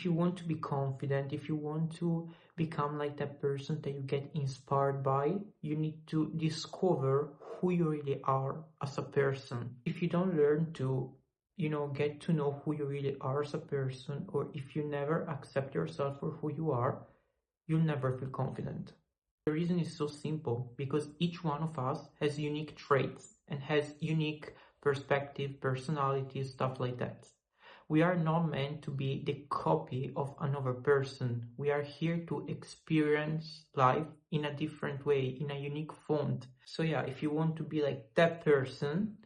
If you want to be confident, if you want to become like that person that you get inspired by, you need to discover who you really are as a person. If you don't learn to, get to know who you really are as a person, or if you never accept yourself for who you are, you'll never feel confident. The reason is so simple, because each one of us has unique traits and has unique perspective, personality, stuff like that. We are not meant to be the copy of another person. We are here to experience life in a different way, in a unique font. So yeah, if you want to be like that person,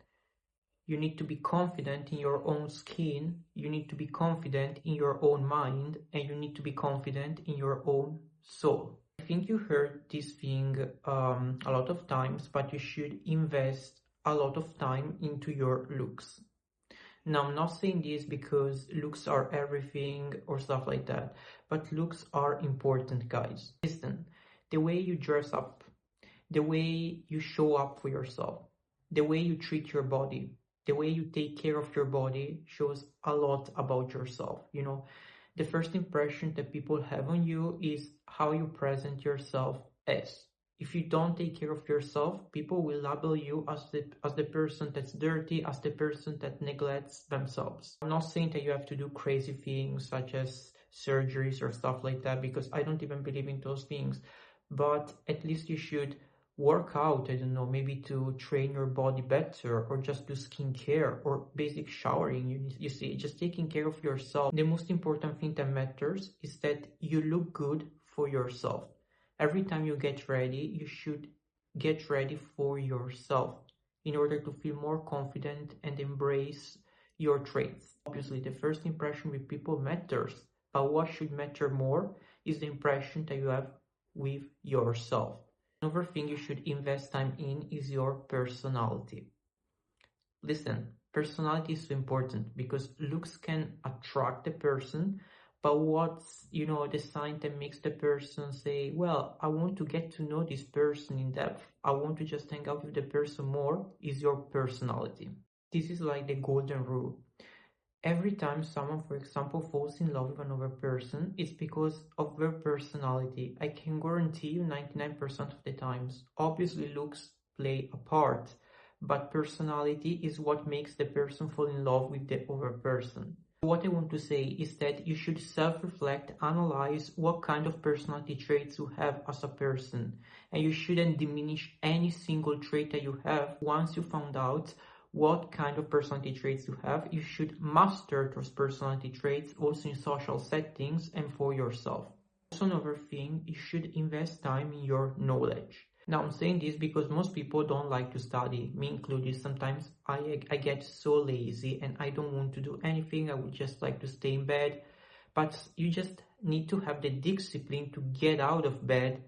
you need to be confident in your own skin, you need to be confident in your own mind, and you need to be confident in your own soul. I think you heard this thing a lot of times, but you should invest a lot of time into your looks. Now, I'm not saying this because looks are everything or stuff like that, but looks are important, guys. Listen, the way you dress up, the way you show up for yourself, the way you treat your body, the way you take care of your body shows a lot about yourself. The first impression that people have on you is how you present yourself as. If you don't take care of yourself, people will label you as the person that's dirty, as the person that neglects themselves. I'm not saying that you have to do crazy things such as surgeries or stuff like that, because I don't even believe in those things. But at least you should work out, I don't know, maybe to train your body better, or just do skincare or basic showering. You see, just taking care of yourself. The most important thing that matters is that you look good for yourself. Every time you get ready, you should get ready for yourself in order to feel more confident and embrace your traits. Obviously, the first impression with people matters, but what should matter more is the impression that you have with yourself. Another thing you should invest time in is your personality. Listen, personality is so important because looks can attract the person, but what's, the sign that makes the person say, well, I want to get to know this person in depth, I want to just hang out with the person more, is your personality. This is like the golden rule. Every time someone, for example, falls in love with another person, it's because of their personality. I can guarantee you 99% of the times. Obviously, looks play a part, but personality is what makes the person fall in love with the other person. What I want to say is that you should self-reflect, analyze what kind of personality traits you have as a person, and you shouldn't diminish any single trait that you have. Once you found out what kind of personality traits you have, you should master those personality traits also in social settings and for yourself. Also, another thing, you should invest time in your knowledge. Now, I'm saying this because most people don't like to study, me included. Sometimes I get so lazy and I don't want to do anything. I would just like to stay in bed. But you just need to have the discipline to get out of bed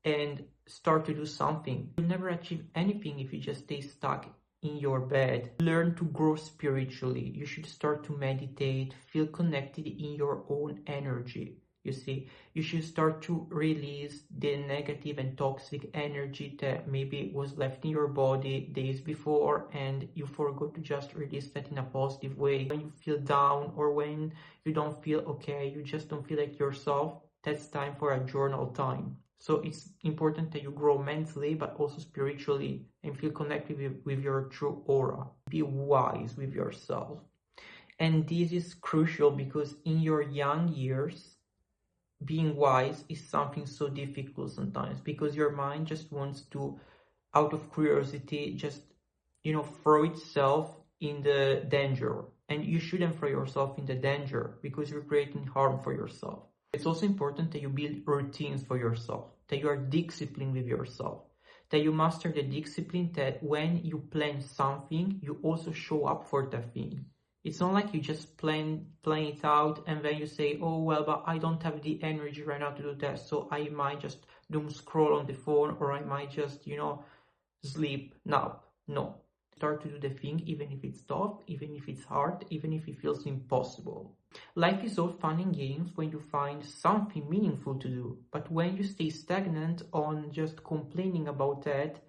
and start to do something. You'll never achieve anything if you just stay stuck in your bed. Learn to grow spiritually. You should start to meditate, feel connected in your own energy. You see, you should start to release the negative and toxic energy that maybe was left in your body days before and you forgot to just release that in a positive way. When you feel down or when you don't feel okay, you just don't feel like yourself, that's time for a journal time. So it's important that you grow mentally, but also spiritually, and feel connected with your true aura. Be wise with yourself. And this is crucial because in your young years, being wise is something so difficult sometimes because your mind just wants to, out of curiosity, just, throw itself in the danger. And you shouldn't throw yourself in the danger because you're creating harm for yourself. It's also important that you build routines for yourself, that you are disciplined with yourself, that you master the discipline that when you plan something, you also show up for that thing. It's not like you just plan it out and then you say, oh, well, but I don't have the energy right now to do that, so I might just doom scroll on the phone or I might just, sleep now. No. Start to do the thing even if it's tough, even if it's hard, even if it feels impossible. Life is all fun and games when you find something meaningful to do, but when you stay stagnant on just complaining about that,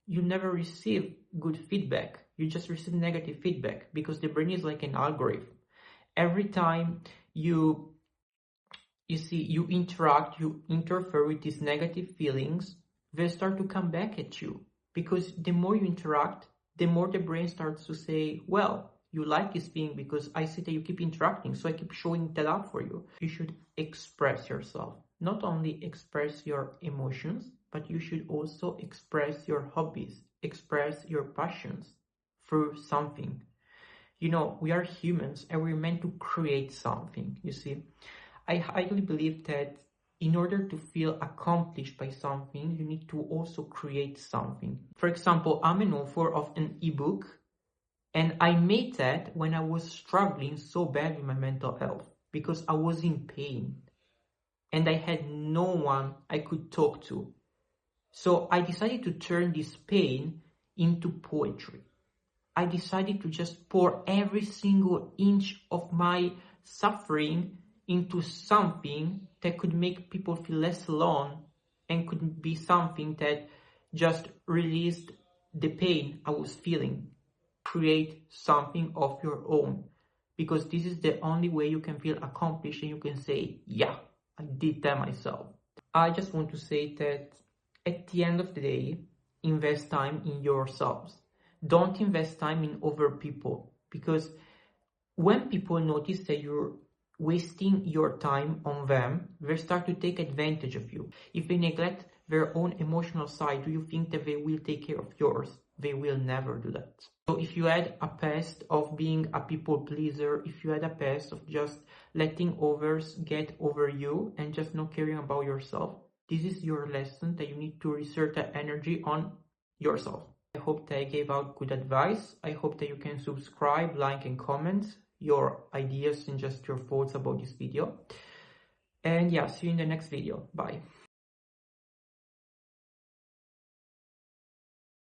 you never receive good feedback. You just receive negative feedback because the brain is like an algorithm. Every time you You see, you interact, you interfere with these negative feelings, they start to come back at you. Because the more you interact, the more the brain starts to say, well, you like this thing because I see that you keep interacting, so I keep showing that up for you. You should express yourself. Not only express your emotions, but you should also express your hobbies, express your passions through something. You know, we are humans and we're meant to create something, you see. I highly believe that in order to feel accomplished by something, you need to also create something. For example, I'm an author of an ebook, and I made that when I was struggling so bad with my mental health because I was in pain and I had no one I could talk to. So I decided to turn this pain into poetry. I decided to just pour every single inch of my suffering into something that could make people feel less alone and could be something that just released the pain I was feeling. Create something of your own, because this is the only way you can feel accomplished and you can say, yeah, I did that myself. I just want to say that at the end of the day, invest time in yourselves. Don't invest time in other people, because when people notice that you're wasting your time on them, they start to take advantage of you. If they neglect their own emotional side, do you think that they will take care of yours? They will never do that. So if you had a past of being a people pleaser, if you had a past of just letting others get over you and just not caring about yourself, this is your lesson that you need to research that energy on yourself. I hope that I gave out good advice. I hope that you can subscribe, like, and comment your ideas and just your thoughts about this video. And yeah, see you in the next video. Bye.